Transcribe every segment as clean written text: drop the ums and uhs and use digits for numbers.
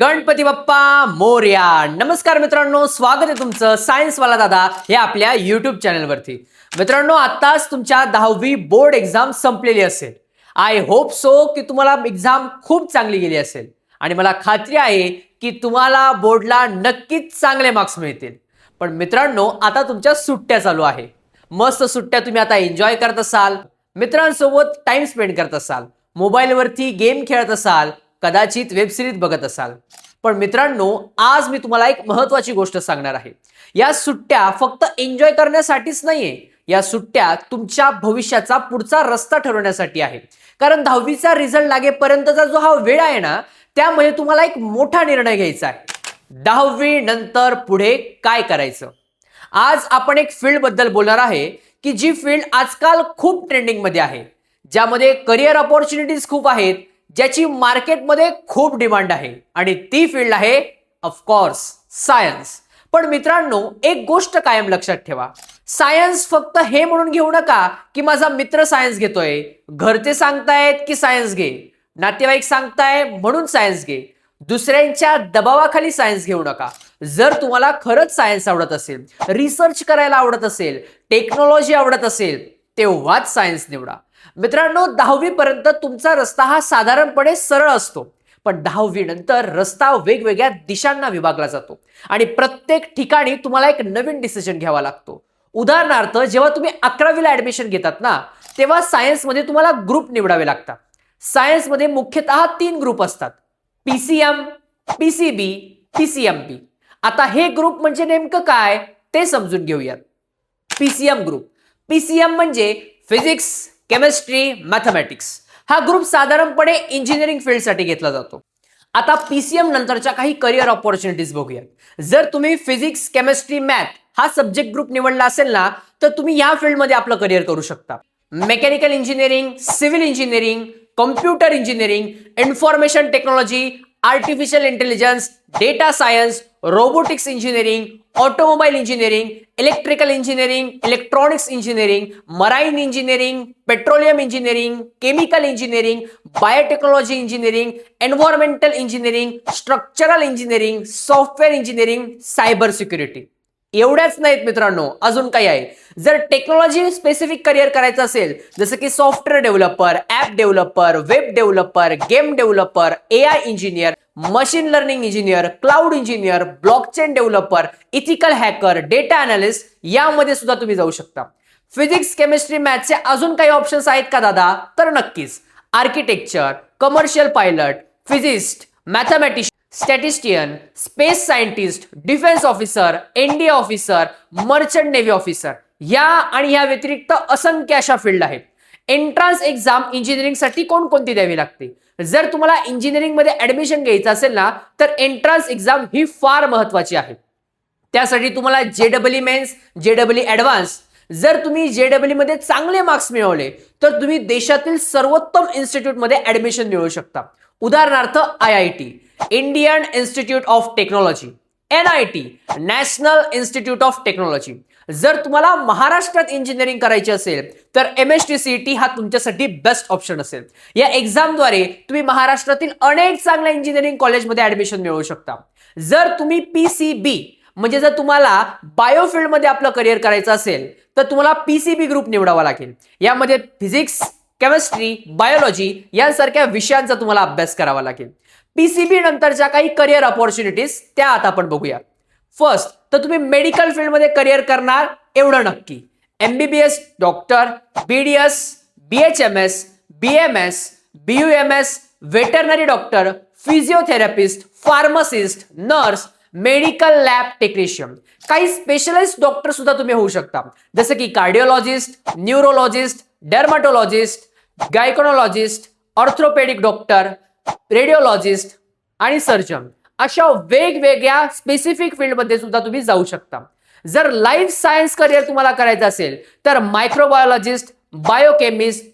गणपती बाप्पा मोरया. नमस्कार मित्रांनो, स्वागत आहे तुमचं सायन्स वाला दादा या आपल्या युट्यूब चॅनलवरती. मित्रांनो, आताच तुमच्या 10वी बोर्ड एक्झाम संपलेली असेल. आय होप सो की तुम्हाला एक्झाम खूप चांगली गेली असेल आणि मला खात्री आहे की तुम्हाला बोर्डला नक्कीच चांगले मार्क्स मिळतील. पण मित्रांनो, आता तुमच्या सुट्ट्या चालू आहे. मस्त सुट्ट्या तुम्ही आता एन्जॉय करत असाल, मित्रांसोबत टाइम स्पेंड करत असाल, मोबाईलवरती गेम खेळत असाल, कदाचित वेब सिरीज बघत असाल. पण मित्रांनो, आज मी तुम्हाला एक महत्त्वाची गोष्ट सांगणार आहे. या सुट्ट्या फक्त एन्जॉय करण्यासाठीच नाहीये, या सुट्ट्या तुमच्या भविष्याचा पुढचा रस्ता ठरवण्यासाठी आहे. कारण 10वीचा रिझल्ट लागेपर्यंतचा जो हा वेळ आहे ना, त्यामध्ये तुम्हाला एक मोठा निर्णय घ्यायचा आहे. 10वी नंतर पुढे काय करायचं. आज आपण एक फील्ड बद्दल बोलणार आहे की जी फील्ड आजकाल खूप ट्रेंडिंग मध्ये आहे, ज्यामध्ये करिअर अपॉर्च्युनिटीज खूप आहेत, ज्याची मार्केटमध्ये खूप डिमांड आहे, आणि ती फील्ड आहे ऑफकोर्स सायन्स. पण मित्रांनो, एक गोष्ट कायम लक्षात ठेवा, सायन्स फक्त हे म्हणून घेऊ नका की माझा मित्र सायन्स घेतोय, घरचे सांगतायत की सायन्स घे, नातेवाईक सांगताय म्हणून सायन्स घे, दुसऱ्यांच्या दबावाखाली सायन्स घेऊ नका. जर तुम्हाला खरंच सायन्स आवडत असेल, रिसर्च करायला आवडत असेल, टेक्नॉलॉजी आवडत असेल, तेव्हाच सायन्स निवडा. मित्रांनो, 10वी पर्यंत तुमचा रस्ता हा साधारणपणे सरळ असतो, पण 10वी नंतर रस्ता वेगवेगळ्या दिशांना विभागला जातो आणि प्रत्येक ठिकाणी तुम्हाला एक नवीन डिसिजन घ्यावा लागतो. उदाहरणार्थ, जेव्हा तुम्ही 11वीला ऍडमिशन घेतात ना, तेव्हा सायन्समध्ये तुम्हाला ग्रुप निवडावे लागतात. सायन्समध्ये मुख्यतः 3 ग्रुप असतात: पीसीएम, पीसीबी, पीसीएमबी. आता हे ग्रुप म्हणजे नेमकं काय ते समजून घेऊयात. PCM group. पीसीएम म्हणजे फिजिक्स, केमिस्ट्री, मॅथमॅटिक्स. हा ग्रुप साधारणपणे इंजिनिअरिंग फील्डसाठी घेतला जातो. आता पीसीएम नंतरच्या काही करिअर ऑपॉर्च्युनिटीज बघूयात. जर तुम्ही फिजिक्स, केमिस्ट्री, मॅथ हा सब्जेक्ट ग्रुप निवडला असेल ना, तर तुम्ही या फील्डमध्ये आपलं करिअर करू शकता. Mechanical engineering, civil engineering, computer engineering, information technology, artificial intelligence, data science, robotics engineering, automobile engineering, electrical engineering, electronics engineering, marine engineering, petroleum engineering, chemical engineering, biotechnology engineering, environmental engineering, structural engineering, software engineering, cyber security. एवढ्याच नाहीत मित्रांनो, अजून काही आहे. जर technology specific career करायचं असेल, जसं की software developer, app developer, web developer, game developer, AI engineer, machine learning engineer, cloud engineer, blockchain developer, ethical hacker, data analyst, यामध्ये सुद्धा तुम्ही जाऊ शकता. फिजिक्स, केमिस्ट्री, मॅथचे अजून काही ऑप्शन्स आहेत का दादा? तर नक्कीच. Architecture, commercial pilot, physicist, mathematician, statistician, space scientist, defence officer, NDA officer, merchant navy officer, या आणि या व्यतिरिक्त असंख्य अशा फील्ड आहेत. एंट्रन्स एक्झाम इंजिनिअरिंगसाठी कोणकोणती द्यावी लागते? जर तुम्हाला इंजिनिअरिंग मध्ये ऍडमिशन घ्यायचं असेल ना, तर एंट्रन्स एक्झाम ही फार महत्वाची आहे. त्यासाठी तुम्हाला जेडब्ल्यू मेन्स, जेडब्ल्यू ऍडव्हान्स. जर तुम्ही जेडब्ल्यू मध्ये चांगले मार्क्स मिळवले तर तुम्ही देशातील सर्वोत्तम इन्स्टिट्यूट मध्ये ऍडमिशन मिळवू शकता. उदाहरणार्थ IIT, Indian institute of technology, NIT, national institute of technology. जर तुम्हाला महाराष्ट्रात इंजिनिअरिंग करायची असेल तर MSTCET हा तुमच्यासाठी बेस्ट ऑप्शन असेल. या एक्झामद्वारे तुम्ही महाराष्ट्रातील अनेक चांगल्या इंजिनिअरिंग कॉलेजमध्ये ऍडमिशन मिळवू शकता. जर तुम्ही PCB म्हणजे जर तुम्हाला बायोफील्ड मध्ये आपलं करिअर करायचं असेल तर तुम्हाला PCB ग्रुप निवडावा लागेल. यामध्ये फिजिक्स, केमिस्ट्री, बायोलॉजी यांसारख्या विषयांचा तुम्हाला अभ्यास करावा लागेल. PCB नंतरच्या काही करिअर ऑपॉर्च्युनिटीज त्या आता आपण बघूया. फर्स्ट तर तुम्ही मेडिकल फील्डमध्ये करिअर करणार एवढं नक्की. MBBS doctor, BDS, BHMS, BMS, BUMS, veterinary doctor, physiotherapist, pharmacist, nurse, medical lab technician. काही स्पेशलिस्ट डॉक्टर सुद्धा तुम्ही होऊ शकता, जसं की cardiologist, neurologist, dermatologist, gynaecologist, orthopaedic doctor, radiologist आणि सर्जन. अशा वेगवेगळ्या स्पेसिफिक फील्डमध्ये सुद्धा तुम्ही जाऊ शकता. जर लाईफ सायन्स करिअर तुम्हाला करायचं असेल तर microbiologist, biochemist,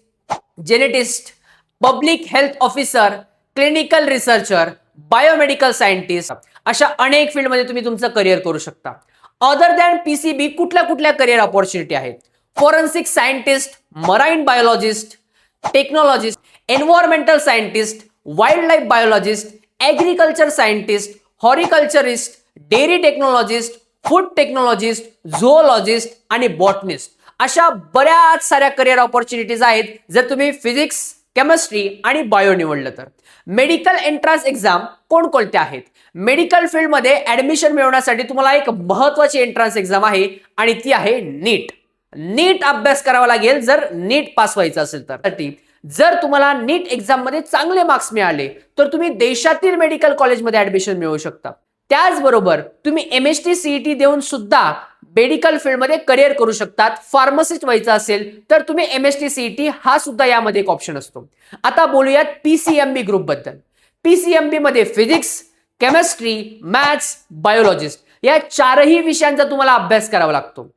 geneticist, public health officer, clinical researcher, biomedical scientist, अशा अनेक फील्डमध्ये तुम्ही तुमचं करिअर करू शकता. अदर दॅन PCB कुठल्या कुठल्या करिअर ऑपॉर्च्युनिटी आहेत? Forensic scientist, marine biologist, technologist, environmental scientist, wildlife biologist, agriculture scientist, horticulturist, dairy technologist, food technologist, zoologist आणि बॉटनिस्ट अशा बऱ्याच साऱ्या करिअर ऑपॉर्च्युनिटीज आहेत जर तुम्ही फिजिक्स, केमिस्ट्री आणि बायो निवडलं तर. मेडिकल एंट्रन्स एक्झाम कोणकोणत्या आहेत? मेडिकल फील्डमध्ये ऍडमिशन मिळवण्यासाठी तुम्हाला एक महत्वाची एंट्रन्स एक्झाम आहे आणि ती आहे नीट. नीट अभ्यास करावा लागेल जर नीट पास व्हायचं असेल तर. जर तुम्हाला नीट एक्झाम मध्ये चांगले मार्क्स मिळाले तर तुम्ही देशातील मेडिकल कॉलेजमध्ये ऍडमिशन मिळवू शकता. त्याचबरोबर तुम्ही MST CET देऊन सुद्धा मेडिकल फील्डमध्ये करिअर करू शकतात. फार्मसिस्ट व्हायचं असेल तर तुम्ही MST CET हा सुद्धा यामध्ये एक ऑप्शन असतो. आता बोलूयात PCMB ग्रुप बद्दल. PCMB मध्ये फिजिक्स, केमिस्ट्री, मॅथ्स, बायोलॉजिस्ट या चारही विषयांचा तुम्हाला अभ्यास करावा लागतो.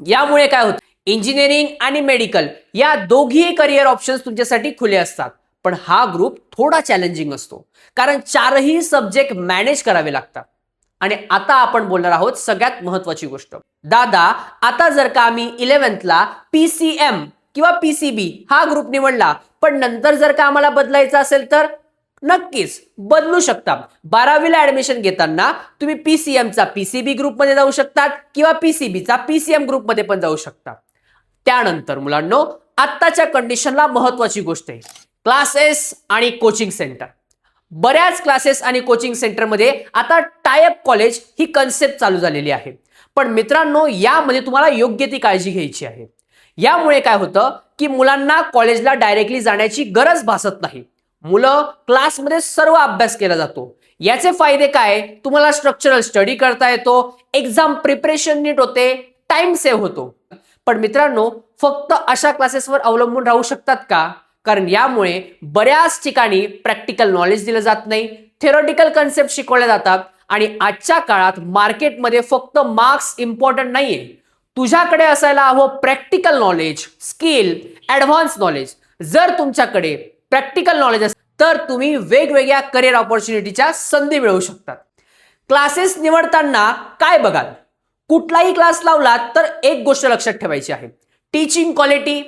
यामुळे काय होतं, इंजिनिअरिंग आणि मेडिकल या दोघी करिअर ऑप्शन्स तुमच्यासाठी खुले असतात. पण हा ग्रुप थोडा चॅलेंजिंग असतो कारण चारही सब्जेक्ट मॅनेज करावे लागतात. आणि आता आपण बोलणार आहोत सगळ्यात महत्वाची गोष्ट. दादा, आता जर का आम्ही 11thला PCM किंवा PCB हा ग्रुप निवडला पण नंतर जर का आम्हाला बदलायचं असेल तर नक्कीच बदलू शकता. 12वीला ऍडमिशन घेताना तुम्ही PCMचा PCB ग्रुपमध्ये जाऊ शकतात किंवा PCBचा PCM ग्रुपमध्ये पण जाऊ शकता. त्यानंतर मुलांनो, आत्ताच्या कंडिशनला महत्वाची गोष्ट आहे क्लासेस आणि कोचिंग सेंटर. बऱ्याच क्लासेस आणि कोचिंग सेंटरमध्ये आता टायअप कॉलेज ही कन्सेप्ट चालू झालेली आहे. पण मित्रांनो, यामध्ये तुम्हाला योग्य ती काळजी घ्यायची आहे. यामुळे काय होतं की मुलांना कॉलेजला डायरेक्टली जाण्याची गरज भासत नाही. मुलं क्लासमध्ये सर्व अभ्यास केला जातो. याचे फायदे काय, तुम्हाला स्ट्रक्चरल स्टडी करता येतो, एक्झाम प्रिपरेशन नीट होते, टाइम सेव्ह होतो. पण मित्रांनो, फक्त अशा क्लासेसवर अवलंबून राहू शकतात का? कारण यामुळे बऱ्याच ठिकाणी प्रॅक्टिकल नॉलेज दिलं जात नाही, थेरोटिकल कन्सेप्ट शिकवल्या जातात आणि आजच्या काळात मार्केटमध्ये फक्त मार्क्स इम्पॉर्टंट नाहीये. तुझ्याकडे असायला हवं practical knowledge, skill, advance knowledge. जर तुमच्याकडे प्रॅक्टिकल नॉलेज असेल तर तुम्ही वेगवेगळ्या करिअर ऑपॉर्च्युनिटीच्या संधी मिळवू शकतात. क्लासेस निवडताना काय बघाल? कुठलाही क्लास लावला तर एक गोष्ट लक्षात ठेवायची आहे, टीचिंग क्वालिटी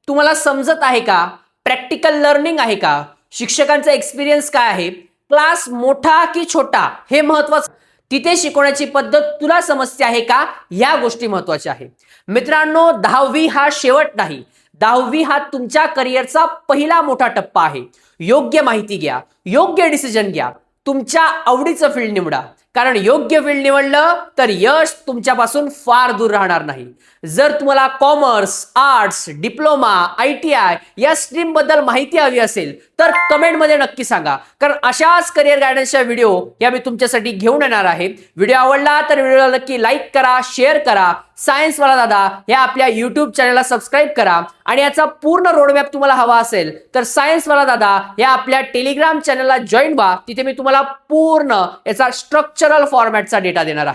तुम्हाला समजत आहे का? प्रॅक्टिकल लर्निंग आहे का? शिक्षकांचा एक्सपिरियन्स काय आहे? क्लास मोठा की छोटा हे महत्वाचं. तिथे शिकवण्याची पद्धत तुला समजते आहे का? या गोष्टी महत्वाच्या आहे. मित्रांनो, 10वी हा शेवट नाही. 10वी हा तुमच्या करिअरचा पहिला मोठा टप्पा आहे. योग्य माहिती घ्या, योग्य डिसिजन घ्या, तुमच्या आवडीचं फील्ड निवडा. कारण योग्य फील्ड निवडलं तर यश तुमच्यापासून फार दूर राहणार नाही. जर तुम्हाला कॉमर्स, आर्ट्स, डिप्लोमा, ITI या स्ट्रीम बद्दल माहिती हवी असेल तर कमेंटमध्ये नक्की सांगा. कारण अशाच करिअर गायडन्सच्या व्हिडिओ या मी तुमच्यासाठी घेऊन येणार आहे. व्हिडिओ आवडला तर व्हिडिओला नक्की लाईक करा, शेअर करा. सायन्सवाला दादा या आपल्या YouTube चॅनलला सबस्क्राईब करा. आणि याचा पूर्ण रोडमॅप तुम्हाला हवा असेल तर सायन्सवाला दादा या आपल्या टेलिग्राम चॅनलला जॉईन व्हा. तिथे मी तुम्हाला पूर्ण याचा स्ट्रक्चरल फॉर्मॅटचा डेटा देणार आहे.